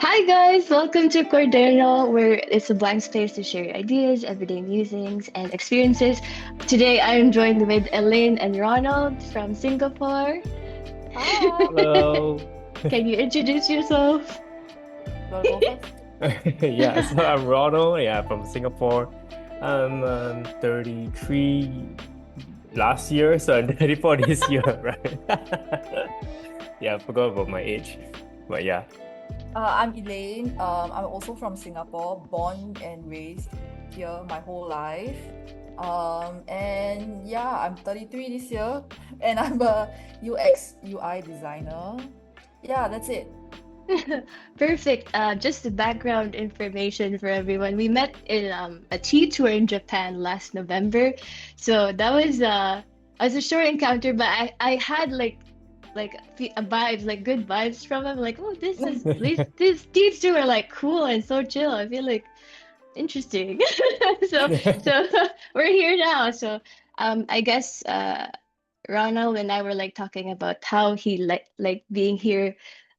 Hi guys, welcome to Quaderno, where it's a blank space to share your ideas, everyday musings, and experiences. Today I am joined with Elaine and Ronald from Singapore. Hi. Hello. Can you introduce yourself? Wanna go first? Yeah, so I'm Ronald, yeah, from Singapore. I'm 33 last year, so I'm 34 this year, right? Yeah, I forgot about my age. But yeah. I'm Elaine. I'm also from Singapore, born and raised here my whole life. And yeah, I'm 33 this year, and I'm a UX UI designer. Yeah, that's it. Perfect. Just the background information for everyone. We met in a tea tour in Japan last November. So that was a short encounter, but I had a vibes, like good vibes from him. Like, oh, these teas two are like cool and so chill. I feel like interesting. So we're here now. So I guess Ronald and I were like talking about how he like being here,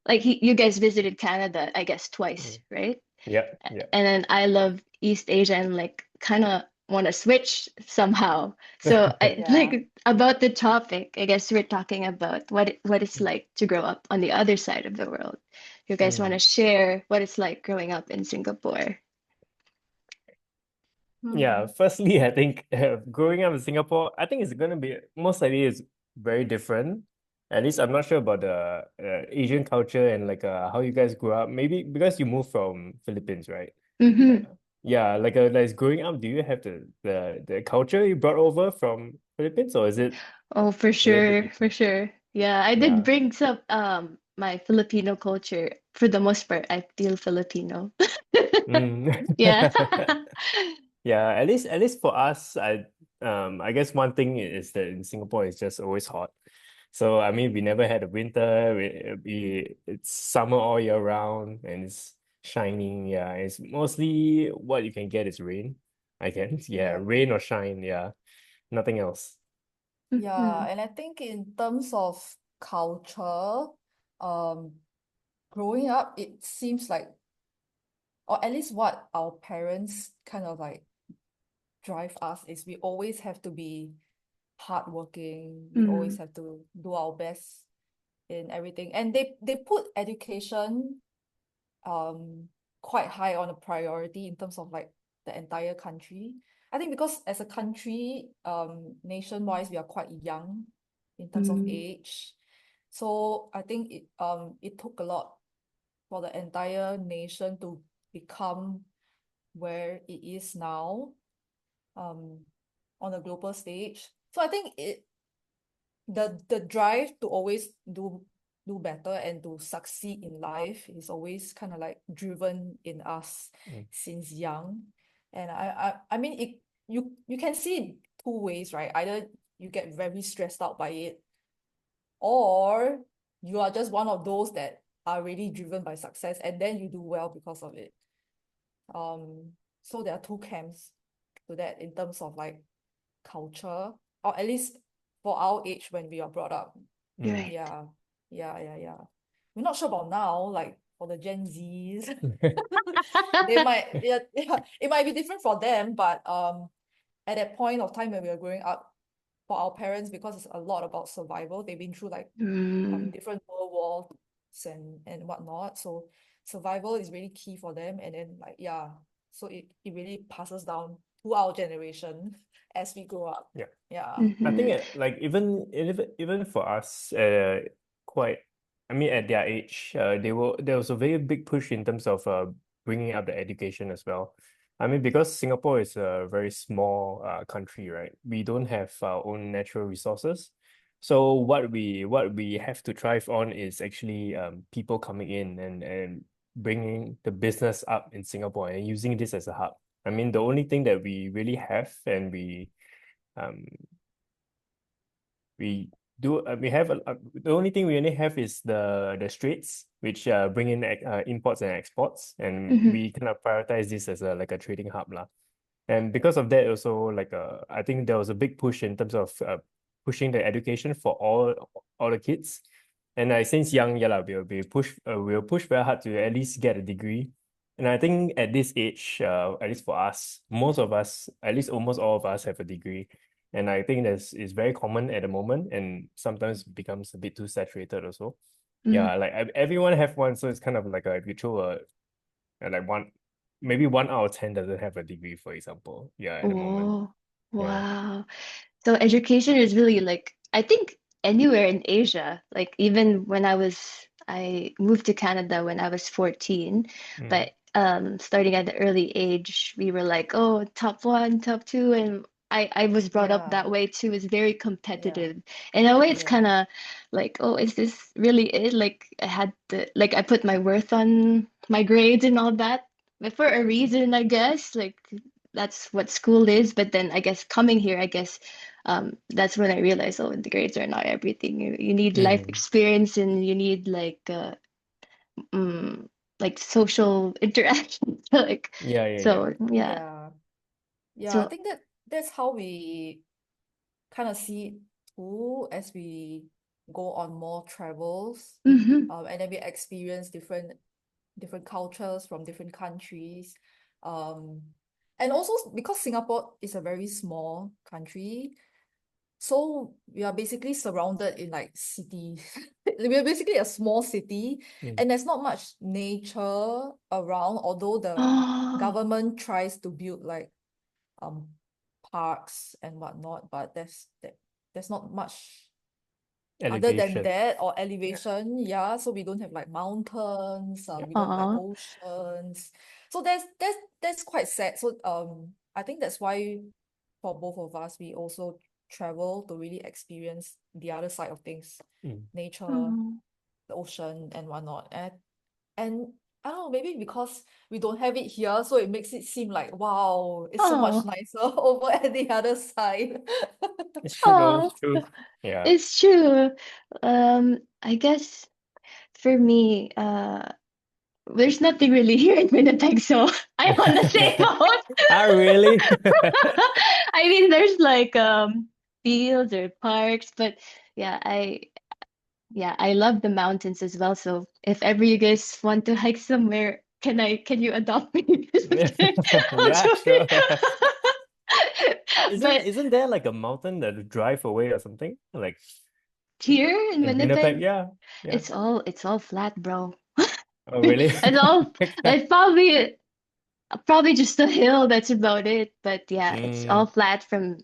like you guys visited Canada, I guess twice, Mm. right? Yeah, yeah. And then I love East Asia and like kind of want to switch somehow. So I Yeah. like about the topic. I guess we're talking about what it's like to grow up on the other side of the world. You guys want Mm. to share what it's like growing up in Singapore? Yeah, Hmm. firstly, I think growing up in Singapore, I think it's gonna be most likely is very different. At least I'm not sure about the Asian culture and like how you guys grew up. Maybe because you moved from Philippines, right? Mm-hmm. Yeah, like growing up, do you have the culture you brought over from Philippines, or is it Oh, a little bit for different? sure. Yeah, I did Yeah. bring some my Filipino culture. For the most part, I feel Filipino. Mm. Yeah. Yeah, at least for us, I guess one thing is that in Singapore it's just always hot. So I mean we never had a winter. It's summer all year round and it's shining. Yeah, it's mostly what you can get is rain. I guess. Yeah, Yeah. rain or shine. Yeah, nothing else. Yeah, Mhm. and I think in terms of culture, um, growing up, it seems like, or at least what our parents kind of like drive us is we always have to be hardworking. We always Mm. have to do our best in everything. And they put education um quite high on a priority in terms of like the entire country. I think because as a country, nation-wise, we are quite young in terms of Mm. age. So I think it took a lot for the entire nation to become where it is now, um on a global stage. So I think the drive to always do better and to succeed in life is always kind of like driven in us Mm. since young. And I mean you can see it two ways, right? Either you get very stressed out by it, or you are just one of those that are really driven by success and then you do well because of it. So there are two camps to that in terms of like culture, or at least for our age when we are brought up. You're Mm. right. Yeah, yeah. We're not sure about now, like for the Gen Zs. They might, yeah, it might be different for them, but at that point of time when we were growing up, for our parents, because it's a lot about survival, they've been through like Mm. different world wars and whatnot. So survival is really key for them. And then like yeah, so it really passes down to our generation as we grow up. Yeah. Yeah. I think Mm-hmm. like even for us, quite. I mean, at their age, there was a very big push in terms of bringing up the education as well. I mean, because Singapore is a very small country, right? We don't have our own natural resources. So what we have to thrive on is actually people coming in and bringing the business up in Singapore and using this as a hub. I mean, the only thing that we really have and um we we have the only thing we only have is the straits which bring in imports and exports, and Mm-hmm. we kind of prioritize this as a like a trading hub lah. And because of that also like I think there was a big push in terms of pushing the education for all the kids, And since young, yeah, lah, we'll push very hard to at least get a degree. And I think at this age, at least for us, most of us, at least almost all of us have a degree. And I think that's is very common at the moment and sometimes becomes a bit too saturated also. Yeah, like everyone have one, so it's kind of like if you throw like maybe 1 out of 10 doesn't have a degree, for example. Yeah, at the moment. Oh, Yeah. wow. So education is really like, I think anywhere in Asia, like even when I moved to Canada when I was 14, Mm. but starting at the early age, we were like, oh, top one, top two, and I was brought up Yeah, that way too. It's very yeah, competitive. In a way, it's yeah. kind of like, oh, is this really it? Like I had to, like I put my worth on my grades and all that, but for a reason, I guess. Like that's what school is. But then I guess coming here, I guess that's when I realized, oh, the grades are not everything. You need life Mm. experience and you need mm, like social interaction. Like, Yeah, yeah, yeah. so yeah. Yeah. Yeah, I So, think that's how we kind of see it too as we go on more travels. mhm. And then we experience different cultures from different countries. Um, and also because Singapore is a very small country, so we are basically surrounded in like cities. We're basically a small city, Mm. and there's not much nature around, although the Oh, government tries to build like um parks and whatnot, but there's not much other than Elevation. that or Yeah. elevation. Yeah, so we don't have like mountains, Yeah. we don't have like uh, oceans. So that's quite sad. So I think that's why for both of us we also travel to really experience the other side of things, Mm. nature, mm, the ocean and whatnot. And I don't know, maybe because we don't have it here, so it makes it seem like, wow, it's so much oh, nicer over at the other side. It's true though, oh, it's true. Yeah. it's true. I guess for me, there's nothing really here in Winnipeg, so I'm on the same boat. Ah, really? I mean, there's like fields or parks, but yeah, I love the mountains as well. So if ever you guys want to hike somewhere, can you adopt me? I'll Yeah, join. sure. Isn't But isn't there like a mountain that drive away or something? Like here in in Winnipeg? Winnipeg, Yeah. Yeah. it's all flat, bro. Oh, really? It's all it's probably just a hill, that's about it. But yeah, it's all Mm, flat from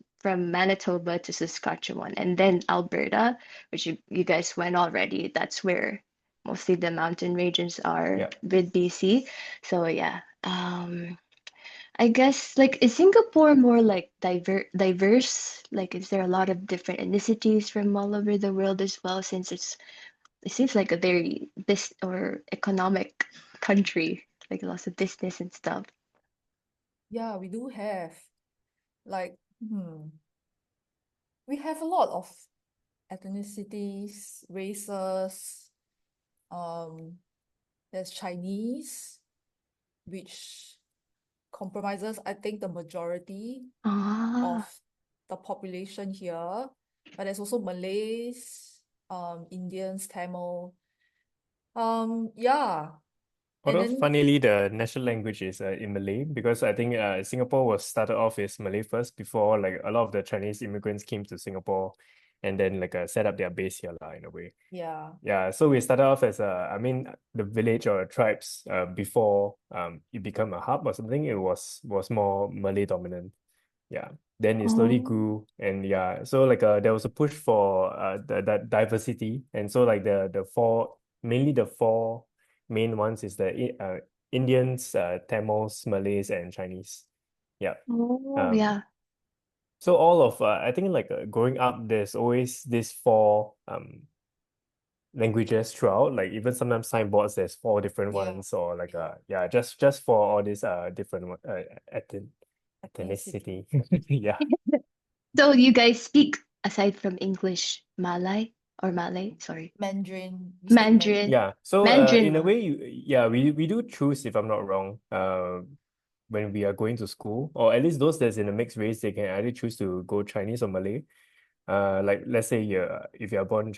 Manitoba to Saskatchewan and then Alberta, which you guys went already. That's where mostly the mountain regions are yeah. with BC. So yeah. I guess like is Singapore more like diverse? Like is there a lot of different ethnicities from all over the world as well, since it seems like a very this or economic country, like lots of business and stuff. Yeah, we do have like we have a lot of ethnicities, races. Um, there's Chinese, which compromises, I think, the majority of Ah, the population here. But there's also Malays, Indians, Tamil. Yeah. And Although then funnily, the national language is in Malay because I think Singapore was started off as Malay first before like a lot of the Chinese immigrants came to Singapore and then like set up their base here lah, in a way. yeah. Yeah, so we started off as I mean, the village or tribes before it became a hub or something. It was more Malay dominant. Yeah. Then it slowly oh, grew, and yeah, so like there was a push for the diversity, and so like the four mainly the four main ones is the Indians, Tamils, Malays, and Chinese. Yeah. oh, Um. yeah. So all of I think like growing up, there's always these four languages throughout. Like even sometimes signboards, there's four different Yeah. ones, or like Yeah. yeah, just for all these different Ethnicity. ethnicity. Yeah. So you guys speak aside from English, Malay or Malay, sorry, Mandarin. We speak Mandarin, Mandarin. Yeah. So Mandarin. in a way yeah, we do choose, if I'm not wrong, when we are going to school, or at least those that's in a mixed race, they can either choose to go Chinese or Malay. Like let's say if you're born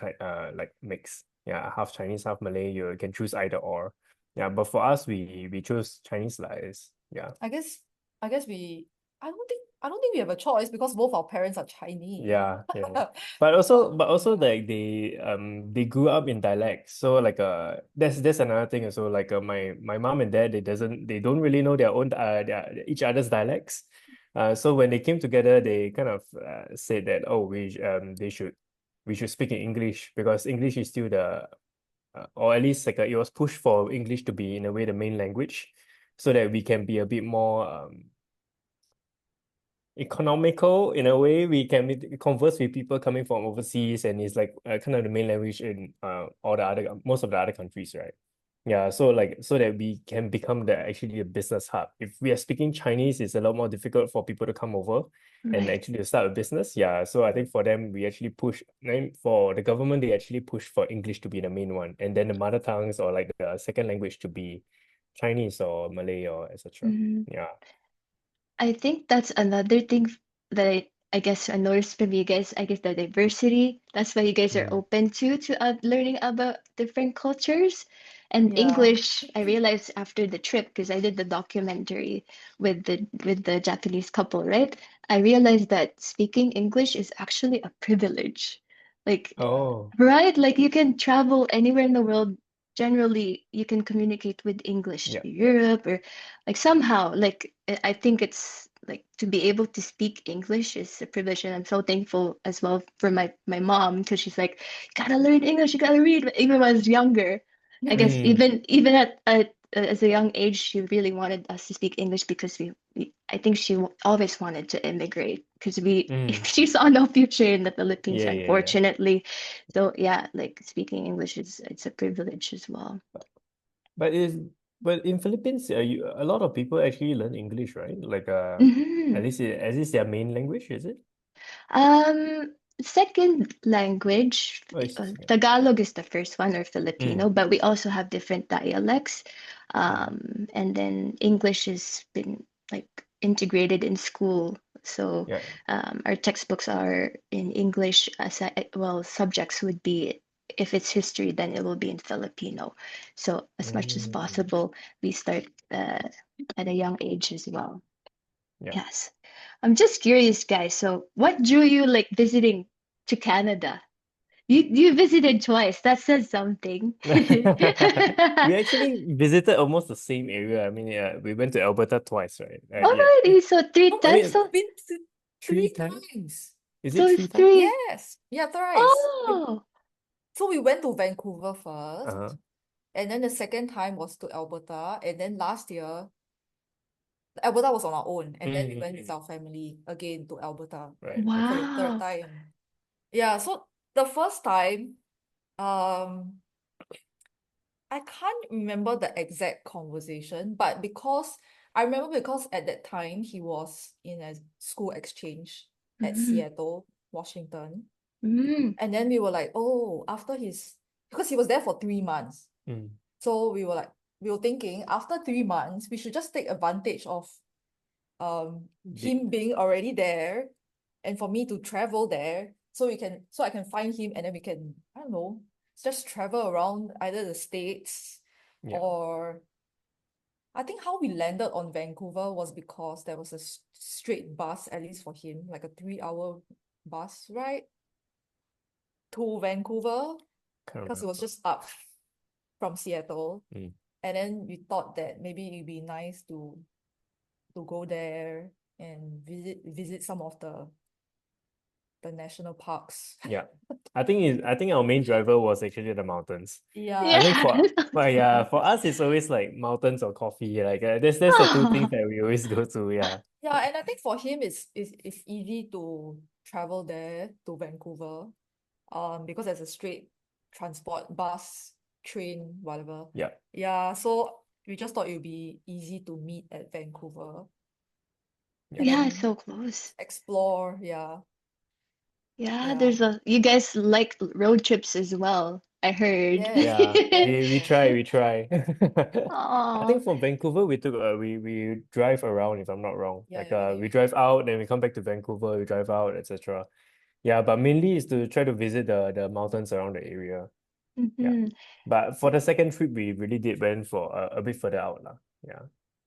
like mixed, yeah, half Chinese, half Malay, you can choose either or. Yeah, but for us, we chose Chinese lah. Yeah. I guess I don't think we have a choice because both our parents are Chinese. Yeah, yeah. But also like they grew up in dialects. So like that's another thing also. Like my mom and dad they don't really know their own each other's dialects. So when they came together, they kind of said that, oh, we should speak in English because English is still or at least like it was pushed for English to be in a way the main language, so that we can be a bit more economical in a way. We can converse with people coming from overseas, and it's like kind of the main language in all the other most of the other countries, right? Yeah, so like so that we can become actually a business hub. If we are speaking Chinese, it's a lot more difficult for people to come over and Right. actually start a business. Yeah, so I think for them, we actually push, and for the government, they actually push for English to be the main one, and then the mother tongues or like the second language to be Chinese or Malay or etc. Mhm. Yeah. I think that's another thing that I guess I noticed from you guys. I guess the diversity. That's why you guys are Mm. open to learning about different cultures. And Yeah. English, I realized after the trip, because I did the documentary with the Japanese couple, right? I realized that speaking English is actually a privilege. Like, Yeah. Oh, right? Like you can travel anywhere in the world. Generally, you can communicate with English yeah. to Europe or like somehow. Like I think it's like to be able to speak English is a privilege, and I'm so thankful as well for my mom because she's like, you gotta learn English, you gotta read. But even when I was younger, I guess Mm. even at as a young age, she really wanted us to speak English because I think she always wanted to immigrate because Mm. she saw no future in the Philippines, Yeah, yeah, yeah. unfortunately. So yeah, like speaking English is it's a privilege as well. But is but in Philippines, a lot of people actually learn English, right? Like Hmm. at least their main language, is it? Um, Second language, Oh, it's yeah. Tagalog is the first one, or Filipino, Mm. but we also have different dialects. Mm. And then English has been like integrated in school. So Yeah. our textbooks are in English. Well, subjects would be, if it's history, then it will be in Filipino. So as much as Mm. possible, we start at a young age as well. Yeah. Yes. I'm just curious, guys. So, what drew you like visiting to Canada? You visited twice. That says something. We actually visited almost the same area. I mean, yeah, we went to Alberta twice, right? Yeah. Alrighty, so three No, I times. mean, So, been three three times? times. Is so it it's three times? three. Yes. Yeah, thrice. Oh, So we went to Vancouver first, Uh-huh. and then the second time was to Alberta, and then last year Alberta was on our own, and then we went with Mm. our family again to Alberta Right. for Okay. the third wow. time. Yeah, so the first time, um, I can't remember the exact conversation, but I remember because at that time he was in a school exchange at Mm, Seattle, Washington. mm, And then we were like, oh, because he was there for 3 months. Mm. So we were thinking after 3 months, we should just take advantage of The, him being already there and for me to travel there so I can find him and then we can, I don't know, just travel around either the States yeah. or I think how we landed on Vancouver was because there was a straight bus, at least for him, like a 3 hour bus ride to Vancouver Can't because it was remember. just up from Seattle. Mm. And then we thought that maybe it'd be nice to go there and visit some of the national parks. Yeah. I think our main driver was actually the mountains. I Yeah. think yeah. for us it's always like mountains or coffee. Like that's the two things Oh, that we always go to. Yeah. Yeah, and I think for him it's easy to travel there to Vancouver. Because there's a straight transport, bus, train, whatever. Yeah. Yeah, so we just thought it would be easy to meet at Vancouver Yeah. and yeah, then so close. explore. Yeah. Yeah, Yeah. you guys like road trips as well, I heard. Yes. Yeah. Yes. Yes. We try. I Oh, think from Vancouver we took we drive around, if I'm not wrong. Yeah, Like yeah, we we did. drive out, then we come back to Vancouver, we drive out, etc. Yeah, but mainly is to try to visit the mountains around the area. Yeah. Mm-hmm. But for the second trip, we really did went for a bit further out lah. Yeah.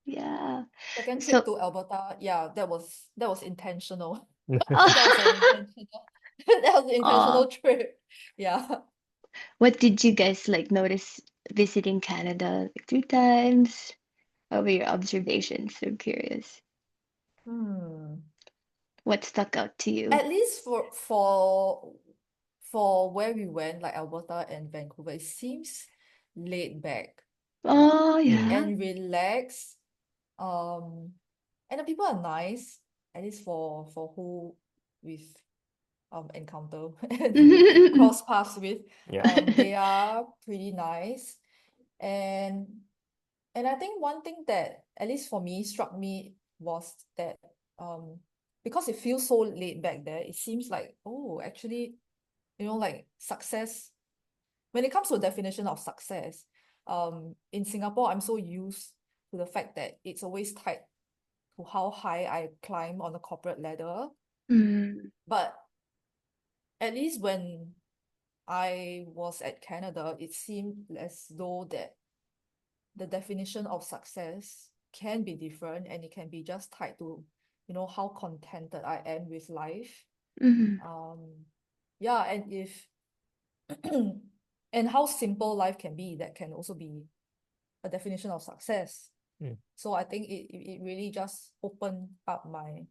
Yeah. Second trip So, to Alberta, yeah, that was intentional. oh, That was an intentional that was an oh, intentional trip. Yeah. what did you guys like notice visiting Canada like 2 times? What were your observations? I'm curious. Hmm. What stuck out to you? At least for where we went, like Alberta and Vancouver, it seems laid back Oh, Mm. yeah. and relaxed. Um, and the people are nice, at least for who we've encounter and cross paths with. Yeah. They are pretty nice. And I think one thing that, at least for me, struck me was that um because it feels so laid back there, it seems like, oh, actually, like success, when it comes to a definition of success, in Singapore, I'm so used to the fact that it's always tied to how high I climb on the corporate ladder. Mm, But at least when I was at Canada, it seemed as though that the definition of success can be different, and it can be just tied to, how contented I am with life. mm, Yeah, and if and how simple life can be, that can also be a definition of success. Mm. So I think it really just opened up my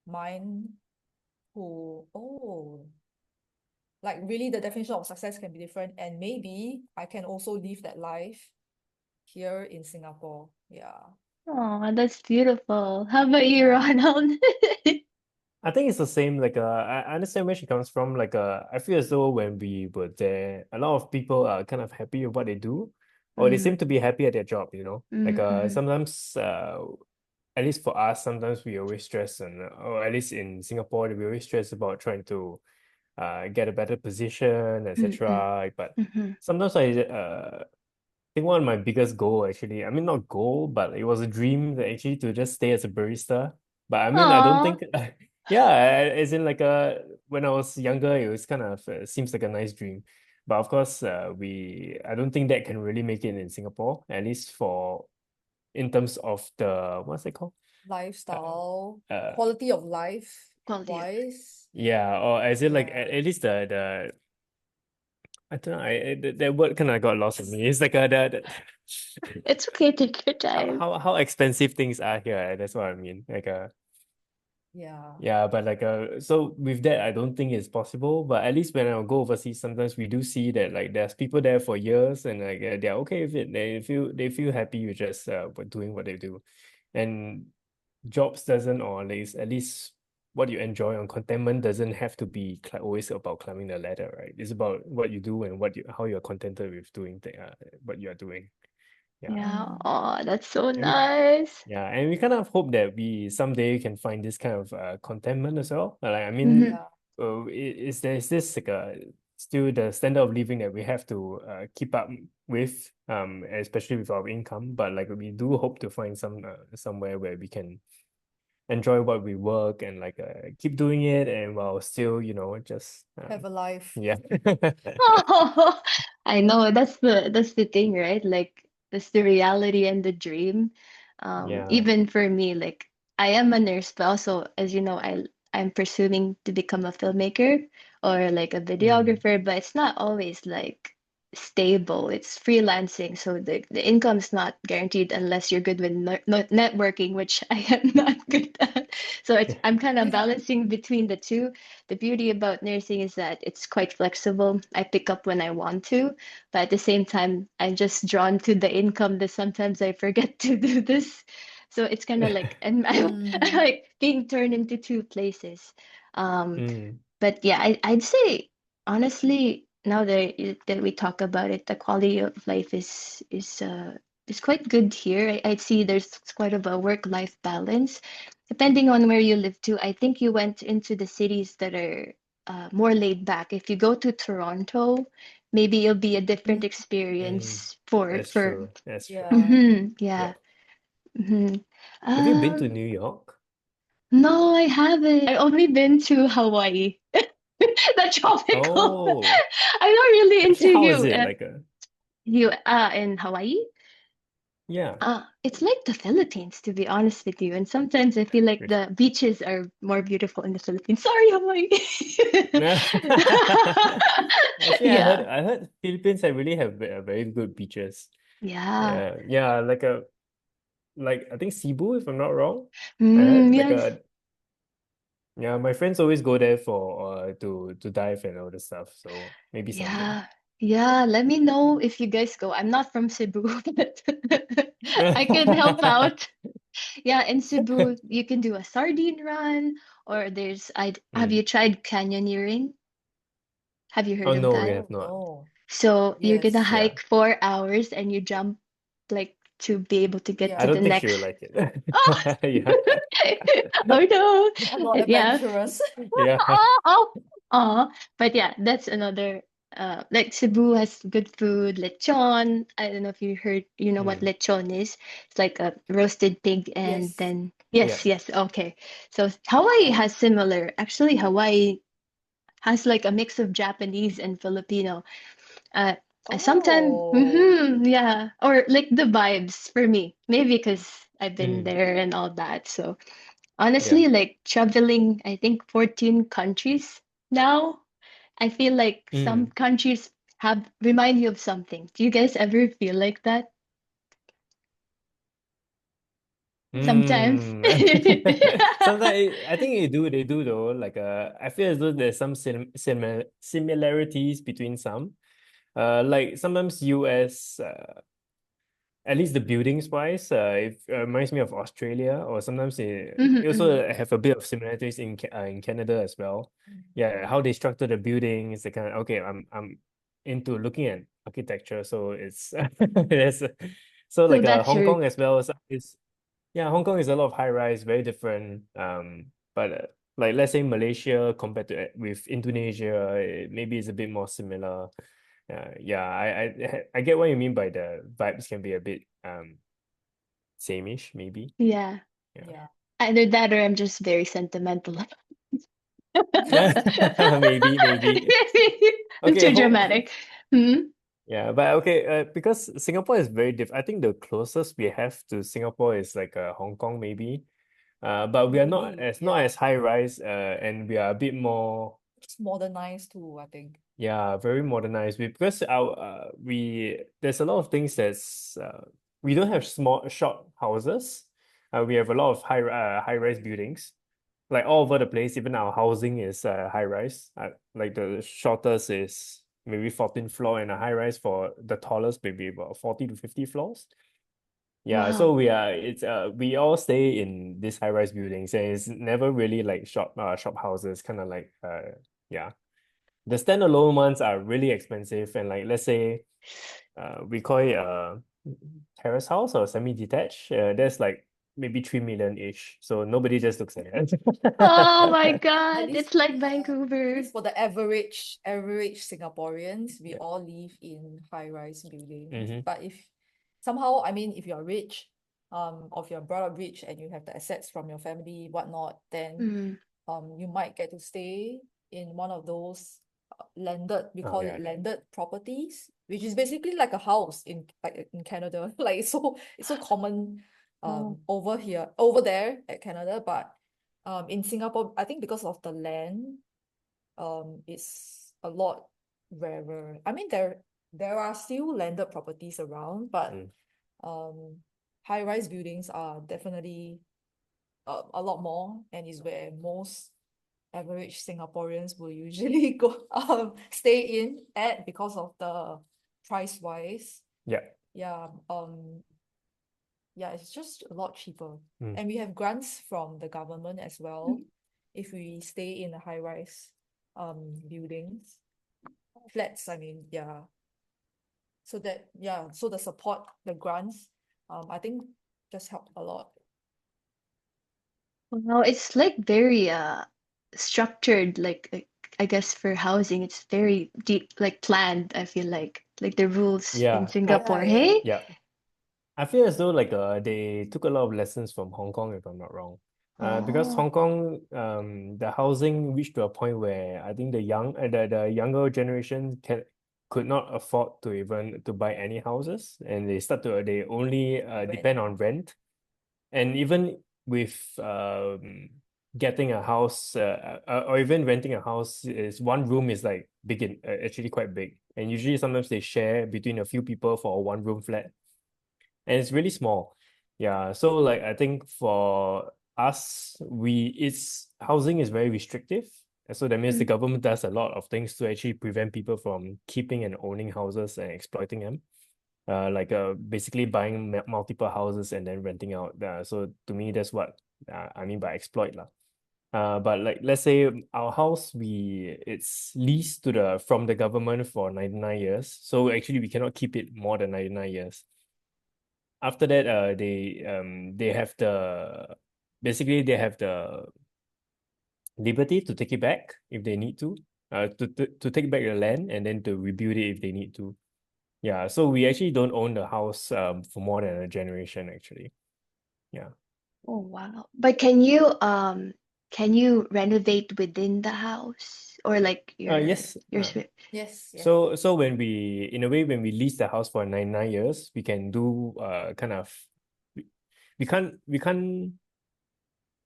mind to, oh, like really the definition of success can be different, and maybe I can also live that life here in Singapore. Yeah. oh, that's beautiful. How about you, Yeah. Ronald? I think it's the same. Like, I understand where she comes from. Like, I feel as though when we were there, a lot of people are kind of happy with what they do, or they seem Mm, to be happy at their job, Like, mm, sometimes, at least for us, sometimes we always stress, or at least in Singapore, we always stress about trying to, get a better position, mm, mm, etc. But mm, sometimes think one of my biggest goal actually, I mean not goal, but it was a dream that actually to just stay as a barista. But I mean I don't Aw. think yeah, as in like when I was younger it was kind of seems like a nice dream. But of course I don't think that can really make it in Singapore, at least for in terms of the what's it called? Lifestyle, Uh quality of life Quality of life. wise. yeah, or as in like Yeah. at least the I don't know, that word kind of got lost in me. It's like It's okay, take your time. how expensive things are here. That's what I mean. Like Yeah. yeah, but like so with that, I don't think it's possible. But at least when I go overseas, sometimes we do see that like there's people there for years and like they're okay with it. They feel happy with just doing what they do, and jobs doesn't or at least what you enjoy on contentment doesn't have to be always about climbing the ladder, right? It's about what you do and how you're contented with doing what you are doing. Yeah. Yeah. Mm. Oh, that's so And we nice. Yeah, and we kind of hope that we someday can find this kind of contentment as well. Like, I mean, Mm-hmm. Yeah. there's this like still the standard of living that we have to keep up with, especially with our income. But like we do hope to find somewhere where we can enjoy what we work and like keep doing it, and while still, just Have a life. yeah. Oh, I know that's the thing, right? Like that's the reality and the dream. Yeah. Even for me, like I am a nurse, but also, as you know, I'm pursuing to become a filmmaker or like a Mm. videographer, but it's not always like stable. It's freelancing, so the income's not guaranteed unless you're good with networking, which I am not good at. So I'm kind of balancing between the two. The beauty about nursing is that it's quite flexible. I pick up when I want to, but at the same time, I'm just drawn to the income that sometimes I forget to do this. So it's kind of like, and I'm Mm. like being turned into two places. Um, Mm. but yeah, I'd say honestly, now that we talk about it, the quality of life is quite good here. I'd see there's quite of a work-life balance, depending on where you live too. I think you went into the cities that are more laid back. If you go to Toronto, maybe it'll be a different Mm. Mm. experience That's for true. That's true. Yeah. Yeah. yeah. hmm Have you been to Um, New York? no, I haven't. I've only been to Hawaii. The tropical. Oh, I'm not really into actually, how is you. it? Like a You in Hawaii? yeah. It's like the Philippines, to be honest with you. And sometimes I feel like the beaches are more beautiful in the Philippines. Sorry, Hawaii. Actually, Yeah. I heard Philippines have really have very good beaches. Yeah. Yeah, like I think Cebu, if I'm not wrong. I Mm, heard like yes. a yeah, my friends always go there for to dive and all this stuff. So maybe someday. Yeah. Yeah. Let me know if you guys go. I'm not from Cebu, but I can help out. Yeah, in Cebu, you can do a sardine run, or I have Mm. you tried canyoneering? Have you heard Oh of no, we that? have Oh not. no. So you're gonna Yes. Yeah. hike 4 hours and you jump like to be able to get I to Yeah. the don't think she will next. like it. Oh, Yeah. oh no. I'm not Yeah. adventurous. Yeah. Oh, oh, oh. But yeah, that's another like Cebu has good food, lechon. I don't know if you heard, you know what Mm. lechon is. It's like a roasted pig and Yes. then Yeah. yes, okay. So Hawaii Yeah. has similar. Actually, Hawaii has like a mix of Japanese and Filipino. Uh, I sometimes, Oh. yeah, or like the vibes for me, maybe because I've been Mm. there and all that. So Yeah. honestly, like traveling, I think 14 countries now, I feel like some Mm. countries have remind you of something. Do you guys ever feel like that? Sometimes. Mm. Sometimes I think they do though. Like I feel as though there's some similarities between some. Like sometimes US at least the buildings wise, it reminds me of Australia, or sometimes it Mm-hmm. also have a bit of similarities in Canada as well. Yeah, how they structure the buildings, they kind of okay. I'm into looking at architecture, so it's there's so So like that's Hong your, Kong as well is yeah, Hong Kong is a lot of high rise, very different. But like let's say Malaysia compared to with Indonesia, maybe it's a bit more similar. Yeah, I get what you mean by the vibes can be a bit sameish, maybe. yeah. Yeah. Yeah. Either that or I'm just very sentimental. Maybe. I'm Okay, too dramatic. Hmm? yeah, but okay, because Singapore is very different. I think the closest we have to Singapore is like Hong Kong, maybe. But we are Maybe. not Yeah. as high rise, and we are a bit more. It's modernized too, I think. Yeah, very modernized. Because our we there's a lot of things we don't have small short houses. We have a lot of high rise buildings, like all over the place. Even our housing is high rise. Like the shortest is maybe 14th floor, and a high rise for the tallest maybe about 40 to 50 floors. Yeah, so Wow. we all stay in these high rise buildings, and it's never really like shop houses, kind of like yeah. The standalone ones are really expensive, and like let's say we call it a terrace house or semi-detached. That's like maybe 3 million ish. So nobody just looks at Oh my it. At God, least, it's like yeah, at Vancouver. least for the average Singaporeans, we Yeah. all live in high-rise buildings. Mm-hmm. But if somehow, I mean, if you're rich, or if you're brought up rich and you have the assets from your family, whatnot, then Mm. you might get to stay in one of those landed, we Oh call yeah. it landed properties, which is basically like a house in like in Canada. Like it's so common Oh, over there at Canada, but in Singapore, I think because of the land, it's a lot rarer. I mean, there are still landed properties around, but Mm. um high-rise buildings are definitely a lot more, and is where most average Singaporeans will usually go stay in at because of the price wise. Yeah. Yeah, yeah, it's just a lot cheaper. Mm. And we have grants from the government as well if we stay in a high-rise buildings. Flats, I mean, yeah. So that, yeah, so the support, the grants, I think just helped a lot. wow, it's like very structured, I guess for housing, it's very deep, like planned, I feel like the rules in Yeah. Yeah, Singapore. yeah. Hey? Yeah. I feel as though like they took a lot of lessons from Hong Kong, if I'm not wrong. Because Oh. Hong Kong, the housing reached to a point where I think the younger generation could not afford to even to buy any houses, and they only depend on rent. And even with getting a house or even renting a house, is one room is like actually quite big, and usually sometimes they share between a few people for a one room flat, and it's really small. Yeah, so like I think for us, it's housing is very restrictive. And so that means the Mm. government does a lot of things to actually prevent people from keeping and owning houses and exploiting them. Basically buying multiple houses and then renting out. So to me, that's what I mean by exploit lah. But like let's say our house, it's leased from the government for 99 years. So actually we cannot keep it more than 99 years. After that, they have they have the liberty to take it back if they need to take back the land and then to rebuild it if they need to. Yeah, so we actually don't own the house for more than a generation actually. Yeah. Oh, wow. But can you renovate within the house or like Yes. your Yes, yes. So in a way, when we lease the house for 99 years, we can do kind of we, we can't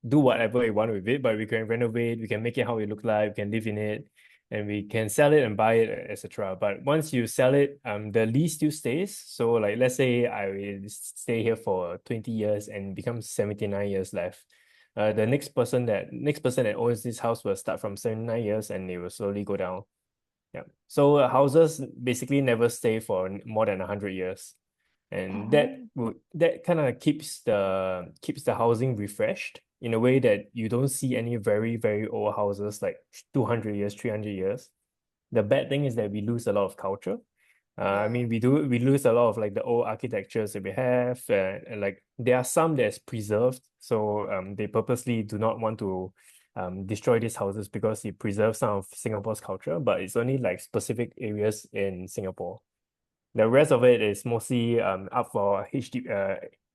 do whatever we want with it, but we can renovate, we can make it how it looks like, we can live in it, and we can sell it and buy it, etc. But once you sell it, the lease still stays. So like let's say I will stay here for 20 years and becomes 79 years left. The next person that owns this house will start from 79 years and it will slowly go down. Yeah. So houses basically never stay for more than 100 years. And that kind of keeps the housing refreshed in a way that you don't see any very, very old houses like 200 years, 300 years. The bad thing is that we lose a lot of culture. I mean, Yeah. we lose a lot of like the old architectures that we have, and like there are some that's preserved. So they purposely do not want to destroy these houses because it preserves some of Singapore's culture, but it's only like specific areas in Singapore. The rest of it is mostly up for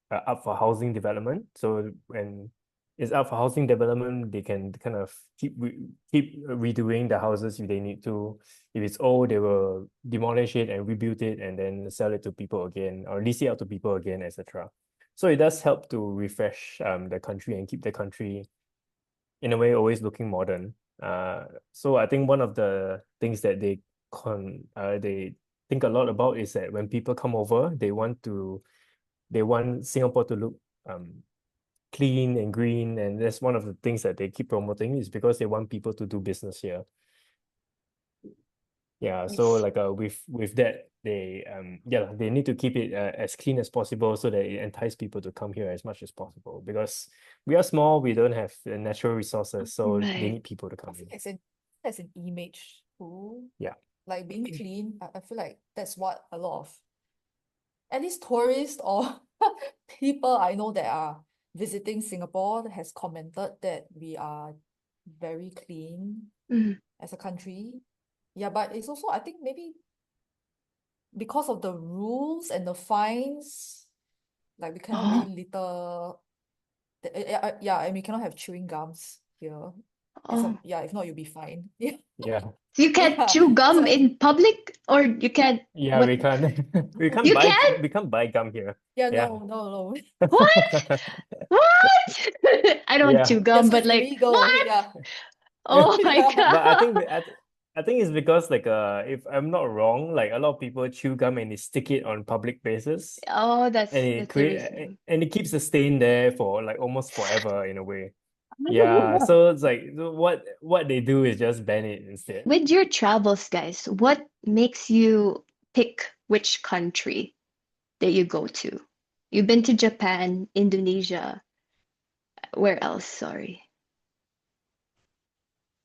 up for housing development. So when it's up for housing development, they can kind of keep redoing the houses if they need to. If it's old, they will demolish it and rebuild it and then sell it to people again or lease it out to people again, etc. So it does help to refresh the country and keep the country in a way always looking modern. So I think one of the things that they think a lot about is that when people come over, they want Singapore to look clean and green, and that's one of the things that they keep promoting is because they want people to do business here. Yeah, so Yes. like with that they need to keep it as clean as possible so that it entice people to come here as much as possible because we are small, we don't have the natural resources, so they Right. need people to I come think in. as an image too. Yeah. Like being clean, I feel like that's what a lot of at least tourists or people I know that are visiting Singapore has commented that we are very clean Mm. as a country. Yeah, but it's also I think maybe because of the rules and the fines, like we cannot Oh, really litter. And we cannot have chewing gums here. oh. If not you'll be fined. Yeah, Yeah. So you can't yeah. chew So gum I think in public or you can't Yeah, what we can't you can? we can't buy gum here. yeah, Yeah. no. What? What? I don't Yeah. chew Yeah, gum, so but it's like illegal. what? Yeah. Oh my Yeah. But I God. think I think it's because like if I'm not wrong, like a lot of people chew gum and they stick it on public places Oh, and that's the reason. it keeps the stain there for like almost forever in a way. Yeah, so it's like what they do is just ban it instead. With your travels, guys, what makes you pick which country that you go to? You've been to Japan, Indonesia, where else? Sorry.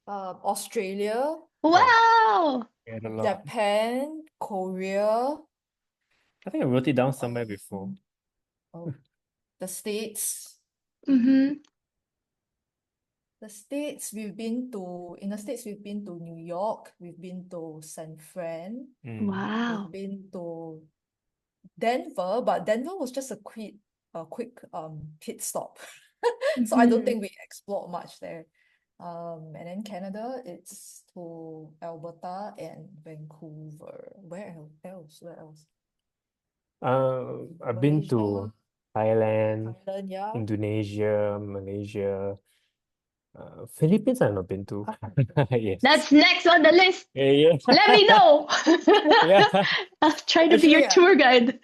Australia, Oh, Wow. yeah, a lot. Japan, Korea, I think I wrote it down somewhere before. um, oh, the States. Mm-hmm. In the States, we've been to New York, we've been to San Fran, we've Wow. been to Denver, but Denver was just a quick pit stop. So I don't Mhm. think we explored much there. And then Canada, it's to Alberta and Vancouver. Else? Where else? I've been Malaysia, to Thailand, Thailand, yeah. Indonesia, Malaysia, Philippines I've not been to. Yes. That's next on the list. Yeah, Let me yeah. know. Yeah. I'll try to be your Actually, tour guide.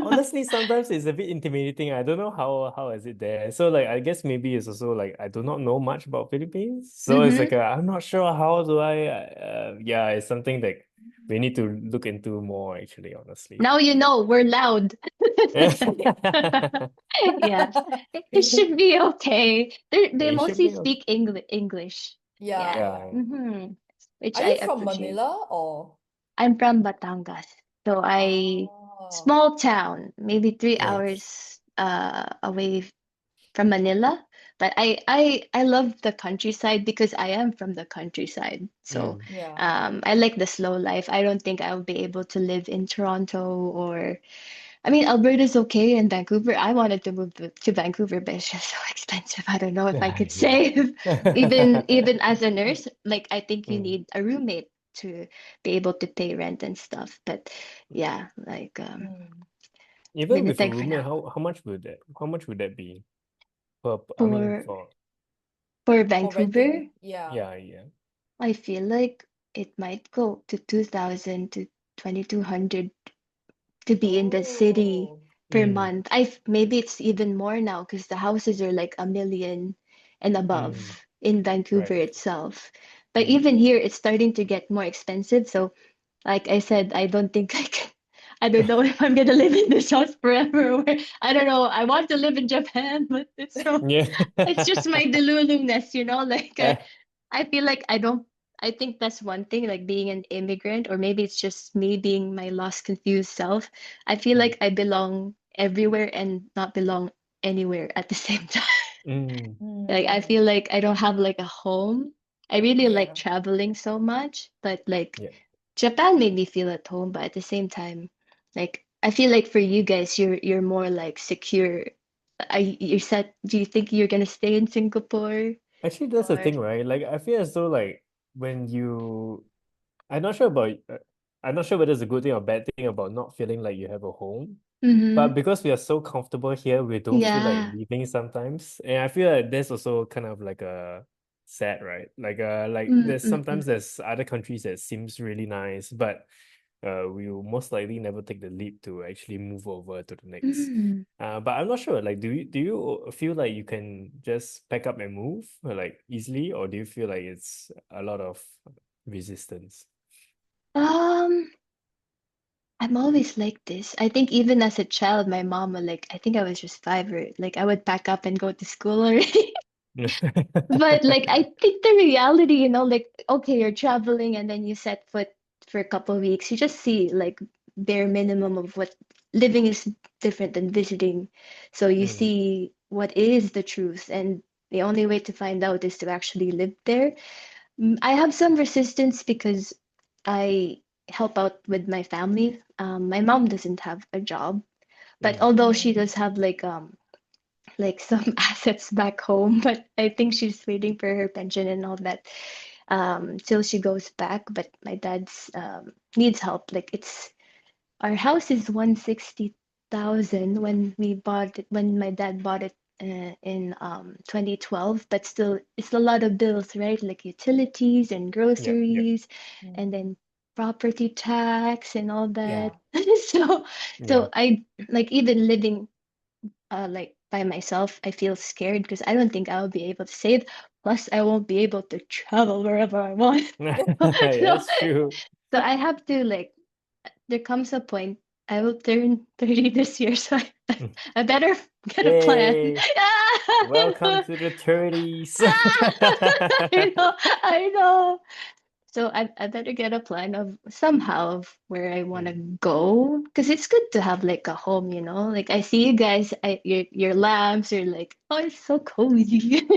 honestly, sometimes it's a bit intimidating. I don't know how is it there. So like I guess maybe it's also like I do not know much about Philippines. So it's like Hmm. I'm not sure how do I yeah, it's something that we need to look into more actually, honestly. Now you know we're loud. Yeah, it should be okay. They It should mostly be okay. speak English. Yeah, Yeah. yeah. Yeah. Hmm. Which Are I you from appreciate. Manila or? I'm from Batangas, so I Ah, small town, maybe three Nice. hours away from Manila. But I love the countryside because I am from the countryside. So Mm. yeah. I like the slow life. I don't think I'll be able to live in Toronto or I mean Alberta's okay and Vancouver. I wanted to move to Vancouver, but it's just so expensive. I don't know if I could Yeah. save. Even as a nurse, like I think you Mm. need a roommate to be able to pay rent and stuff. But yeah, like Mm. Even with a limited for roommate, now. how much would that be? I mean For for for For Vancouver, renting, yeah. yeah. I feel like it might go to 2,000 to 2,200 to be in the city Oh. per Mm. month. Maybe it's even more now because the houses are like 1 million and above Mm. in Vancouver Right. itself. But Mm. even here, it's starting to get more expensive. So, like I said, I don't think I can. I don't know if I'm gonna live in this house forever. I don't know. I want to live in Japan, but Yeah. it's just my delulu-ness, you know? Like I feel like I don't I think that's one thing, like being an immigrant, or maybe it's just me being my lost, confused self. I feel Mm. like I belong everywhere and not belong anywhere at the same time. Mm. Like I Mm. feel like I don't have like a home. I really like Yeah. traveling so much, but like Yeah. Japan made me feel at home, but at the same time, like I feel like for you guys, you're more like secure. You're set. Do you think you're gonna stay in Singapore Actually, that's the or? thing, right? Like, I feel as though like when you, I'm not sure about, I'm not sure whether it's a good thing or bad thing about not feeling like you have a home. But Mm-hmm. because we are so comfortable here, we don't feel like Yeah. leaving sometimes. And I feel like there's also kind of like a sad, right? Like Mm-mm-mm. there's other countries that seems really nice, but we will most likely never take the leap to actually move over to the next. Mm. But I'm not sure. Like, do you feel like you can just pack up and move like easily, or do you feel like it's a lot of resistance? Um, I'm always like this. I think even as a child, my mom would like, I think I was just 5 or like I would pack up and go to school already. But like I think the reality, like okay, you're traveling and then you set foot for a couple of weeks. You just see like bare minimum of what living is different than visiting. So you Mm, see what is the truth, and the only way to find out is to actually live there. I have some resistance because I help out with my family. My mom doesn't have a job, but mm, although she Mm. does have like some assets back home, but I think she's waiting for her pension and all that till she goes back. But my dad's needs help. Like it's our house is 160,000 when my dad bought it in 2012, but still it's a lot of bills, right? Like utilities and yep, yep, groceries and Mm. then property tax and all that. Yeah. So yeah. so I like even living like by myself, I feel scared because I don't think I'll be able to save. Plus, I won't be able to travel wherever I want. So, That's true. so I have to like. There comes a point I will turn 30 this year, so I better get a plan. Yay! Welcome to the 30s. I know, I know. So I better get a plan of somehow of where I want to Mm. go because it's good to have like a home, Like I see you guys, your lamps are like, oh, it's so cozy.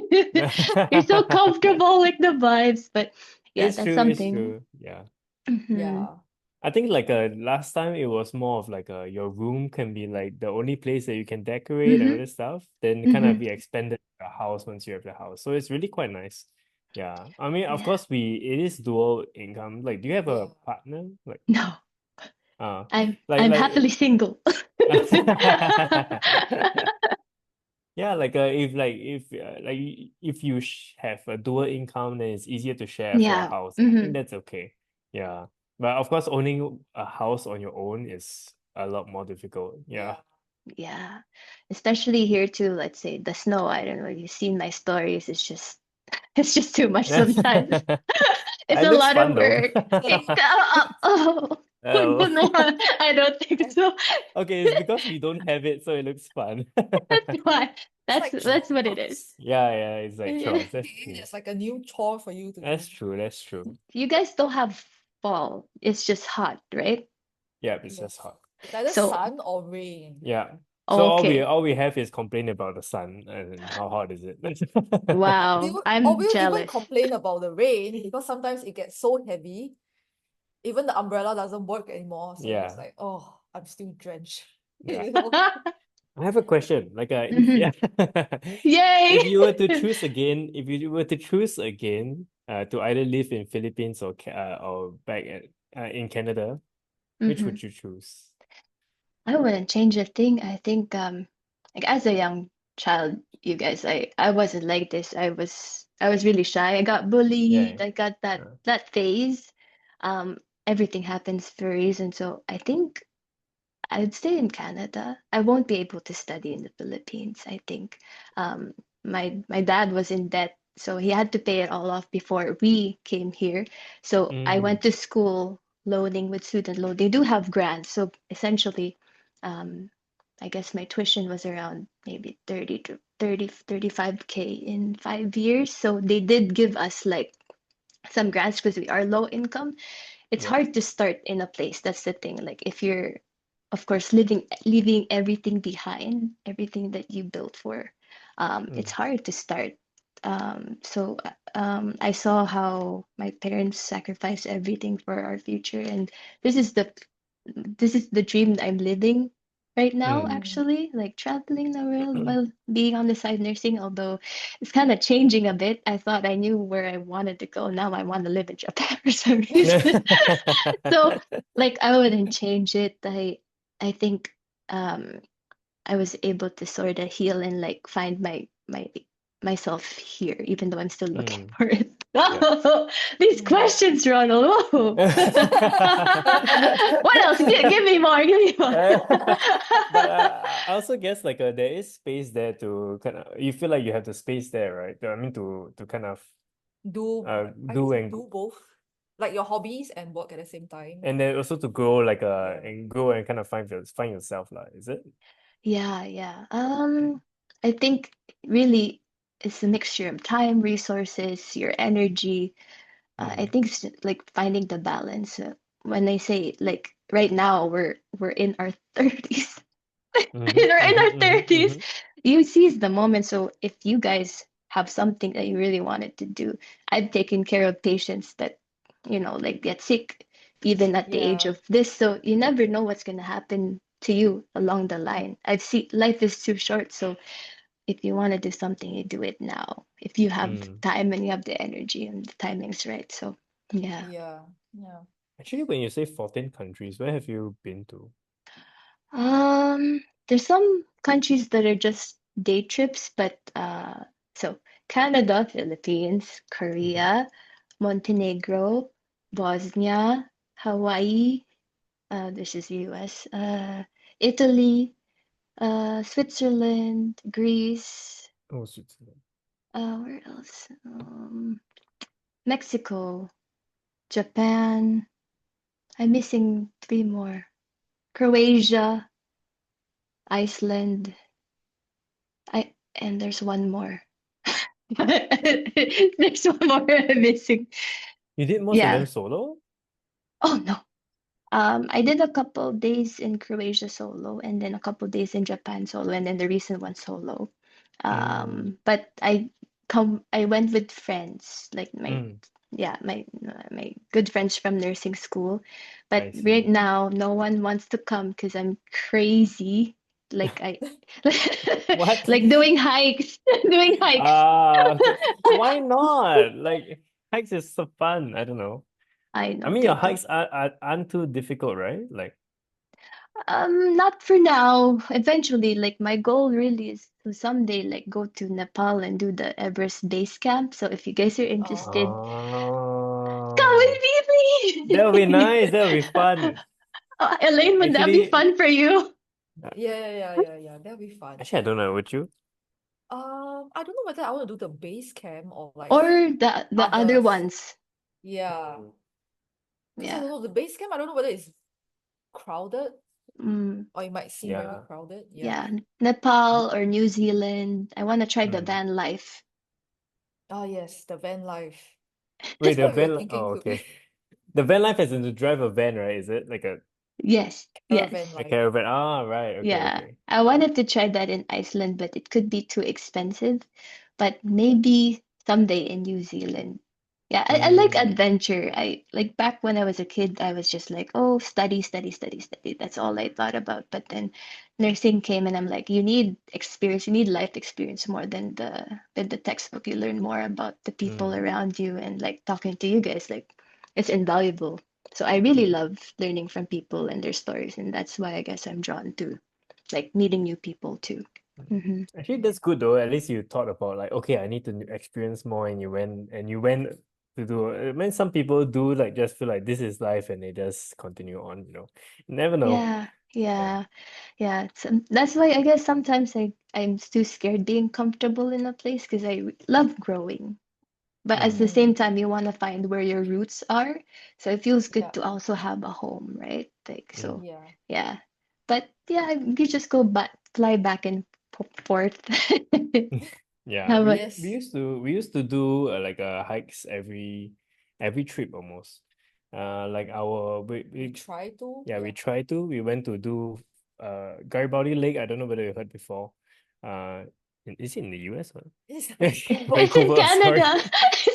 You're so comfortable with the vibes, but yeah, It's that's true, it's something. true. Yeah. Hmm. Yeah. I think like last time it was more of like your room can be like the only place that you can decorate and all Mm-hmm. this stuff. Then kind of Mm-hmm. be expanded to a house once you have the house. So it's really quite nice. Yeah. I mean, of Yeah. course it is dual income. Like, do you have Yeah. a partner? Like No, uh I'm happily single. yeah, like if you have a dual income, then it's easier to share for a Yeah. house. I think Mm-hmm. that's okay. Yeah. But of course, owning a house on your own is a lot more difficult. Yeah. Yeah. Especially here too, let's say the snow. I don't know if you've seen my stories. It's just too much sometimes. It's It a looks lot of fun though. work. Oh. No, I don't think so. Okay, it's because we don't have it, so it looks fun. That's why. It's like That's what it is. chores. Yeah, yeah, it's like Yeah. chores. That's Okay, true. it's like a new chore for you to That's do. true. That's true. You guys don't have fall. It's just hot, right? Yeah, it's just Yes. hot. It's either So, sun or rain. Yeah. So okay. all we have is complain about the sun and how hot is it. Wow. Or I'm we'll even jealous. complain about the rain because sometimes it gets so heavy, even the umbrella doesn't work anymore. So it's Yeah. like, oh, I'm still drenched. Yeah. You know? I have a question. Like if Mhm. yeah, Yay. if you were to choose again, to either live in Philippines or back in Canada, which Mhm. would you choose? I wouldn't change a thing. I think like as a young child, you guys, I wasn't like this. I was really shy. I got Yeah. bullied. I got Uh, that phase. Everything happens for a reason. So I think I'd stay in Canada. I won't be able to study in the Philippines, I think. My dad was in debt, so he had to pay it all off before we came here. So I mm, went to school loaning with student loan. They do have grants, so essentially, um, I guess my tuition was around maybe 30 to 35K in 5 years. So they did give us like some grants because we are low income. It's yeah. hard to start in a place. That's the thing. Like if you're, of course, leaving everything behind, everything that you built for, it's Mm, hard to start. I saw how my parents sacrificed everything for our future, and this is the this is the dream that I'm living right now, mm, Mm. actually, like traveling the world while being on the side nursing, although it's kind of changing a bit. I thought I knew where I wanted to go. Now I want to live in Japan for some reason. So, like, I wouldn't change it. I think um I was able to sort of heal and like find myself here, even though I'm still looking mm, for it. yeah. Oh, these Mm. questions, Ronald. Whoa. What else? Give me more. Give me more. But I also guess like there is space there to kind of you feel like you have the space there, right? I mean to kind of I do guess and do both. Like your hobbies and work at the same time. then also to grow like Yeah. and grow and kind of find yourself like, is it? Yeah, yeah. I think really it's a mixture of time, resources, your energy. I Mm. think it's like finding the balance. When I say like right now we're in our 30s. Mm-hmm, We're in mm-hmm, our mm-hmm, 30s. mm-hmm. You seize the moment. So if you guys have something that you really wanted to do, I've taken care of patients that, like get sick even at the age Yeah. of this. So you never know what's gonna happen to you along the line. I've seen life is too short, so if you want to do something, you do it now. If you have Mm. time and you have the energy and the timing's right. So yeah. Yeah. Yeah. Actually, when you say 14 countries, where have you been to? There's some countries that are just day trips, but so Canada, Philippines, Mm-hmm. Korea, Montenegro, Bosnia, Hawaii, this is US, Italy, Switzerland, Greece, Oh, Switzerland. where else? Mexico, Japan. I'm missing three more. Croatia, Iceland, and there's one more. There's one more I'm missing. You did most of them Yeah. solo? Oh no. I did a couple days in Croatia solo, and then a couple days in Japan solo, and then the recent one solo. Mm. But I went with friends, like my Mm. yeah, my good friends from nursing school. But I right see. now, no one wants to come because I'm crazy. Like I What? like doing hikes, doing hikes. Why not? Like hikes is so fun. I don't know. I I know mean, they your don't. hikes aren't too difficult, right? Like, Not for now. Eventually, like my goal really is to someday like go to Nepal and do the Everest base camp. So if you guys are interested, come oh, with me, that'll be nice. please. That'll be fun. Elaine, would that be Actually, fun for you? uh, Yeah. That'll be fun. actually, I don't know. Would you? I don't know whether I want to do the base camp or like Or the other others. ones? Yeah. Mm. Because I Yeah. don't know, the base camp, I don't know whether it's crowded Mm, or it might seem very Yeah. crowded. Yeah. yeah. Nepal or New Zealand. I want to try the Mm. van life. Ah, yes, the van life. Wait, That's the what we were van. thinking Oh, too. okay. The van life is in to drive a van, right? Is it like Yes. Yes. Caravan a life. caravan? Ah, right. Okay, Yeah, okay. I wanted to try that in Iceland, but it could be too expensive. But maybe someday in New Zealand. Yeah, I like Mm. adventure. I like back when I was a kid, I was just like, oh, study, study, study, study. That's all I thought about. But then nursing came and I'm like, you need experience, you need life experience more than the textbook. You learn more about the people Mm. around you and like talking to you guys, like it's invaluable. So I really love learning from people and their stories, and that's why I guess I'm drawn to like meeting new people too. Mm. Hmm. Actually, that's good though. At least you thought about like, okay, I need to experience more, and you went to do. I mean, some people do like just feel like this is life, and they just continue on. You never know. Yeah, Yeah. yeah, yeah. So that's why I guess sometimes I'm too scared being comfortable in a place because love growing. But at the Mm. same Mm, time, you want to find where your roots are. So it feels good yeah, to also have a home, right? Like Mm. so, yeah. yeah. But yeah, you just go back, fly back and forth. Yeah, How about Yes, we used to do like hikes every trip almost. Like our we try to. yeah, we Yeah. try to. We went to do Garibaldi Lake. I don't know whether you heard before. Is it in the US or It's it's Vancouver. in Vancouver? Sorry, Canada.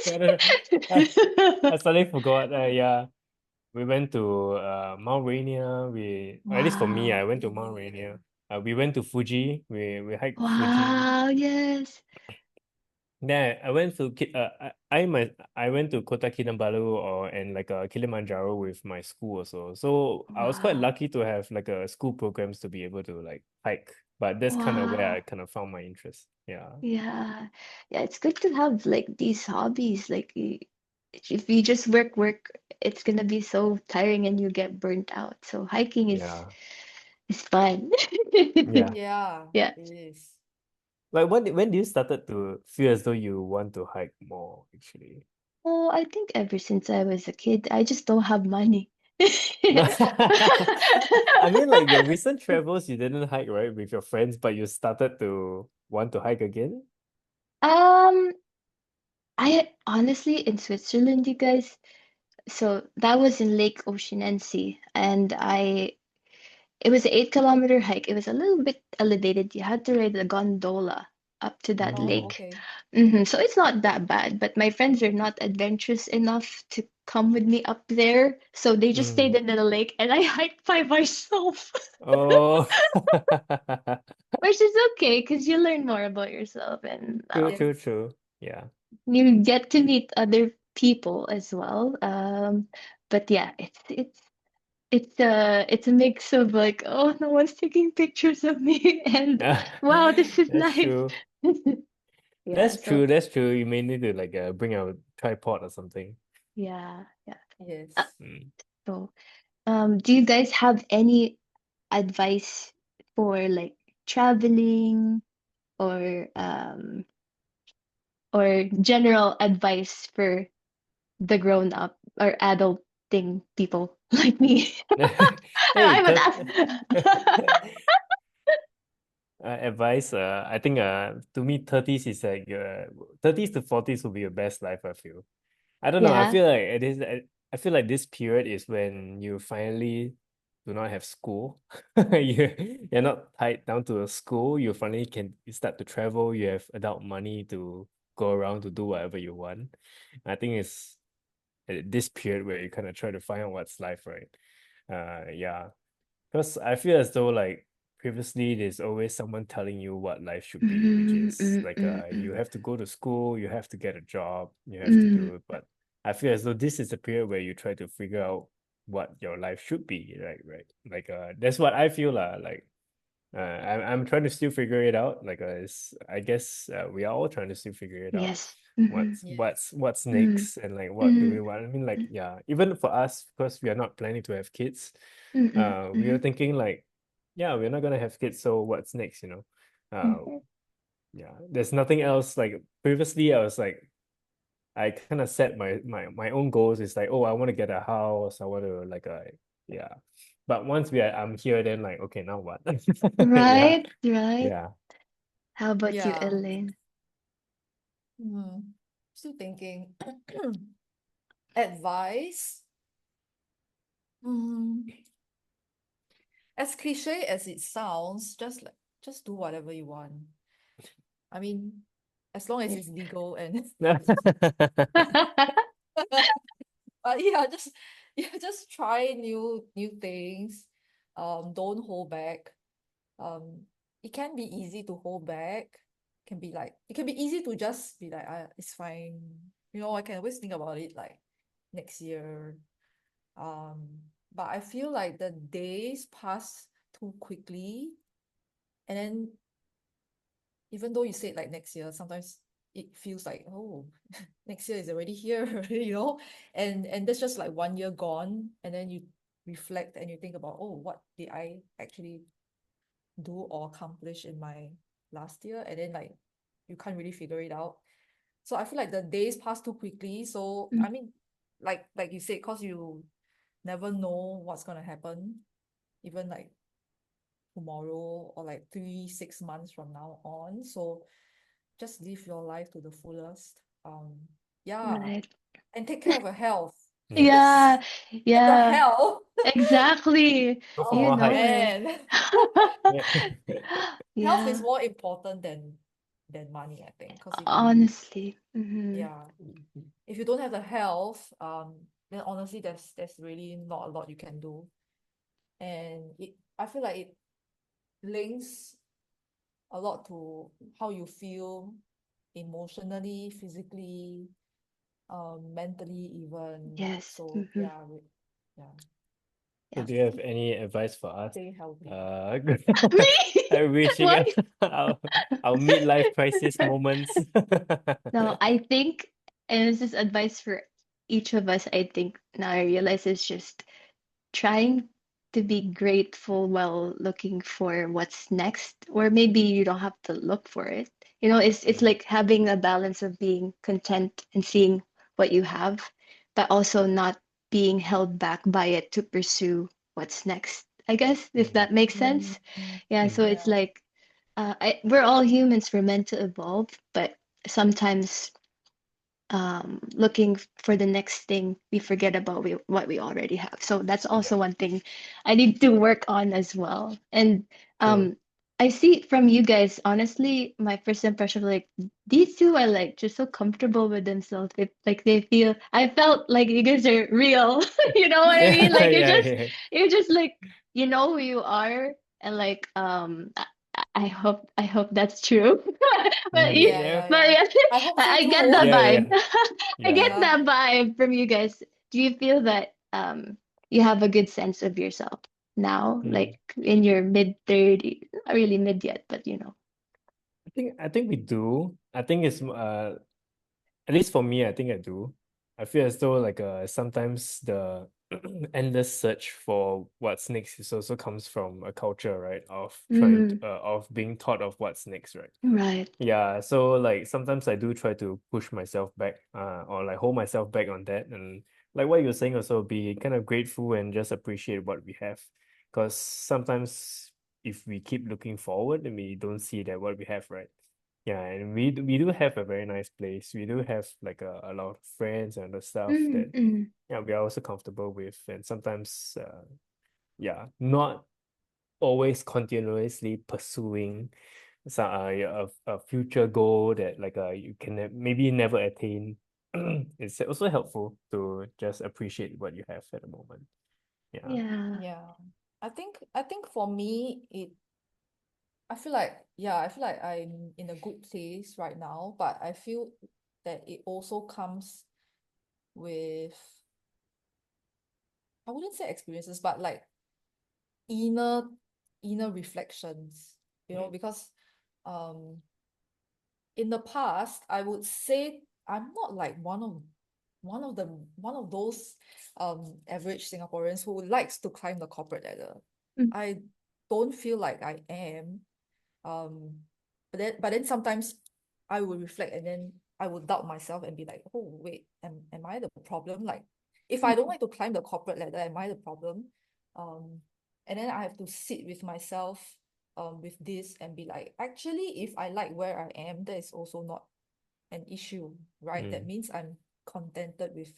Canada. I suddenly forgot. Yeah, we went to Mount Rainier. At least for me, I Wow. went to Mount Rainier. We went to Fuji. We hiked Fuji. Wow, yes. Then I went to I went to Kota Kinabalu and like Kilimanjaro with my school also. So I was quite Wow. lucky to have like a school programs to be able to like hike. But that's kind of where I Wow. kind of found my interest. Yeah. Yeah. Yeah, it's good to have like these hobbies. Like if you just work, it's gonna be so tiring and you get burnt out. So hiking Yeah. is fun. Yeah. Yeah, Yeah. it is. Like when do you started to feel as though you want to hike more actually? Oh, I think ever since I was a kid, I just don't have money. No. I mean like your recent travels you didn't hike, right, with your friends, but you started to want to hike again? Um, I honestly in Switzerland, you guys, so that was in Lake Oceanense, and it was an 8 kilometer hike. It was a little bit elevated. You had to ride a gondola up to that Oh, Mm. lake. okay. So it's not that bad, but my friends are not adventurous enough to come with me up there. So they just stayed Mm. in the lake and I hiked by myself, Oh, which is okay because you learn more about yourself and true, Yes. true, true. Yeah. you get to meet other people as well. But yeah, it's a mix of like, oh, no one's taking pictures of me and wow, this is That's nice. true. Yeah, That's so true. That's true. You may need to like bring a tripod or something. yeah, yeah. Uh, Yes. Mm. so do you guys have any advice for like traveling or general advice for the grown up or adulting people like me? Hey, I would ask. advice. I think to me, 30s is like 30s to 40s will be your best life, I feel. I don't know. I Yeah. feel like it is. I feel like this period is when you finally do not have school. You're not tied down to a school. You finally can start to travel. You have adult money to go around to do whatever you want. I think it's at this period where you kind of try to find out what's life, right? Yeah. Because I feel as though like previously there's always someone telling you what life should be, which Mm, is mm, like mm, you mm, have to go to school, you have to get a job, you have to mm. do it. But I feel as though this is a period where you try to figure out what your life should be, right? Like that's what I feel like I'm trying to still figure it out. Like I guess we are all trying to still figure it out. Yes. Mm-hmm. What's Mm, next and like what do mm, we want? I mean, like yeah, even for us, because we are not planning to have kids, mm, mm, we mm, were thinking like, yeah, we're not gonna have kids, so what's next, mm. yeah, there's nothing else. Like previously, I was like, I kind of set my own goals. It's like, oh, I want to get a house. I want to like yeah. But once I'm here, then like, okay, now what? Yeah, Right, right. yeah. How about you, Yeah. Elaine? Still thinking. Advice. Mm, as cliche as it sounds, just do whatever you want. I mean, as long as it's legal and yeah, just try new things. Don't hold back. Um, it can be easy to hold back. It can be easy to just be like, it's fine. I can always think about it like next year. Um, but I feel like the days pass too quickly, and then even though you say it like next year, sometimes it feels like, oh, next year is already here, and that's just like 1 year gone, and then you reflect and you think about, oh, what did I actually do or accomplish in my last year? And then like you can't really figure it out. So I feel like the days pass too quickly. So Mm, I mean, like you said, because you never know what's gonna happen, even like tomorrow or like 3 6 months from now on. So just live your life to the fullest. Yeah, right. and take care of your health because Yeah, what the yeah, hell? exactly. Go for You Oh more know hikes. it. man. Yeah. Health is Yeah, more important than money, I think. Because honestly. Mm-hmm. yeah, if you don't have the health, then honestly there's really not a lot you can do. And I feel like it links a lot to how you feel emotionally, physically, mentally even. Yes. So Mm-hmm. yeah, So Yeah. do you have any advice for us? stay healthy. Uh, Me? reaching Why? out our midlife crisis moments. No, I think, and this is advice for each of us, I think now I realize it's just trying to be grateful while looking for what's next, or maybe you don't have to look for it. It's Mm, like having a balance of being content and seeing what you have, but also not being held back by it to pursue what's next. I guess if mm, that makes Mm, sense. Yeah, so mm, it's yeah. like we're all humans, we're meant to evolve, but sometimes looking for the next thing, we forget about what we already have. So that's yeah, also one thing I need to work on as well. And true. I see from you guys, honestly, my first impression, like these two are like just so comfortable with themselves. They feel, I felt like you guys are real. You know what I mean? Yeah, Like yeah, yeah. you're just like, you know who you are. And like I hope that's true. But Mm, Yeah, you, yeah, yeah, but yeah. yeah, I hope so I get too. the yeah, yeah, vibe. I yeah. get Yeah. that vibe from you guys. Do you feel that you have a good sense of yourself now, Mm. like in your mid 30s? Not really mid yet, but you know. I think we do. I think it's at least for me, I think I do. I feel as though like sometimes the endless search for what's next is also comes from a culture, right? Of trying to, Mm, of being taught of what's next, right? right. Yeah, so like sometimes I do try to push myself back, or like hold myself back on that, and like what you were saying, also be kind of grateful and just appreciate what we have, because sometimes if we keep looking forward, then we don't see that what we have, right? Yeah, and we do have a very nice place. We do have like a lot of friends and other stuff Mm, that mm, yeah we are also comfortable with, and sometimes yeah, not always continuously pursuing some yeah, a future goal that like you can maybe never attain. it's also helpful to just appreciate what you have at the moment. Yeah. Yeah. Yeah. I think for me I feel like I'm in a good place right now, but I feel that it also comes with, I wouldn't say experiences, but like inner reflections, because um in the past, I would say I'm not like one of those average Singaporeans who likes to climb the corporate ladder. Mm. I don't feel like I am. But then sometimes I would reflect, and then I would doubt myself and be like, oh wait, am I the problem? Like, if I don't like to climb the corporate ladder, am I the problem? And then I have to sit with myself with this and be like, actually, if I like where I am, that is also not an issue, right? That means I'm contented with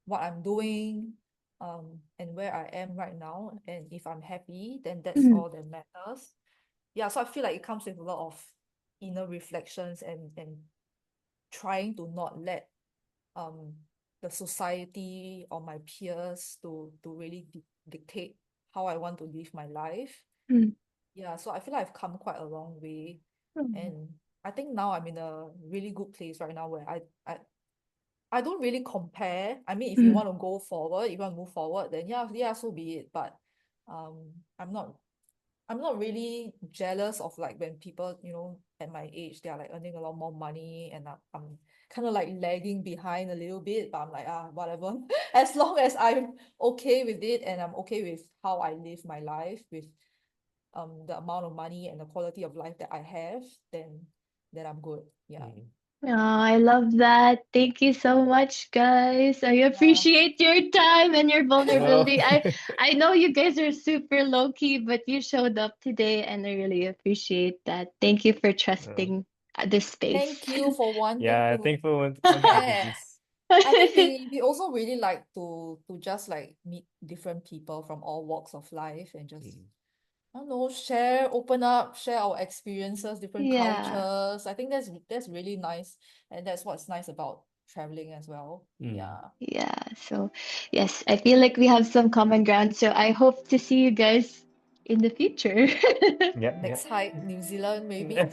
what I'm doing, and where I am right now. And if I'm happy, then that's Mm. all that matters. Yeah, so I feel like it comes with a lot of inner reflections and trying to not let the society or my peers to really dictate how I want to live my life. Mm. Yeah, so I feel like I've come quite a long way, Mm. and I think now I'm in a really good place right now where I don't really compare. I mean, if you Mm. want to go forward, if you want to move forward, then yeah, so be it. But I'm not really jealous of like when people, at my age, they're like earning a lot more money, and I'm kind of like lagging behind a little bit, but I'm like, whatever. As long as I'm okay with it and I'm okay with how I live my life, with the amount of money and the quality of life that I have, then I'm good. Yeah. Oh, I love that. Thank you so much, guys. I Yeah. appreciate your time and your Well, vulnerability. I know you guys are super low key, but you showed up today, and I really appreciate that. Thank you for trusting this space. Thank you for wanting yeah, to thankful wanting to do share. this. I think we also really like to just like meet different people from all walks of life and just, I don't know, share, open up, share our experiences, different Yeah. cultures. I think that's really nice, and that's what's nice about traveling as well. Yeah. Yeah. So, yes, I feel like we have some common ground. So I hope to see you guys in the future. Yep, Next hike, New Zealand, maybe. yep.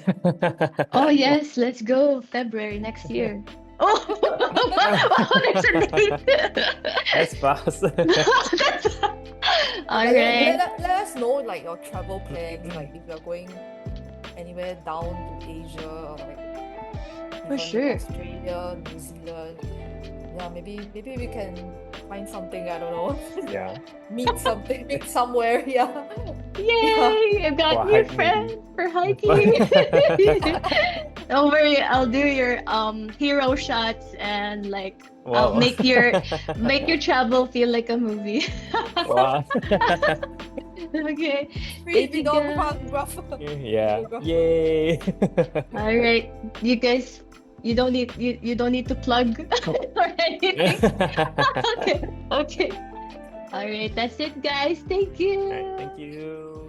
Oh, Wow. yes, let's go February next year. Oh, oh, there's a date. That's fast. That's Yeah, all but then right. let us know like your travel plans, like if you're going anywhere down to Asia or like For even sure. Australia, New Zealand. Yeah, maybe we can find something, I don't know. Yeah. Meet somewhere, yeah. Yeah. Yay! I've For got a new hike, friends maybe. for hiking. Don't worry, I'll do your hero shots and like I'll Wow. make your travel feel like a movie. Wow. Okay. Free Thank you guys. videographer. Yeah. Videographer. Yay. All right. You guys, you don't need to plug or anything. Okay. Okay. All right. That's it, guys. Thank All right, thank you. you.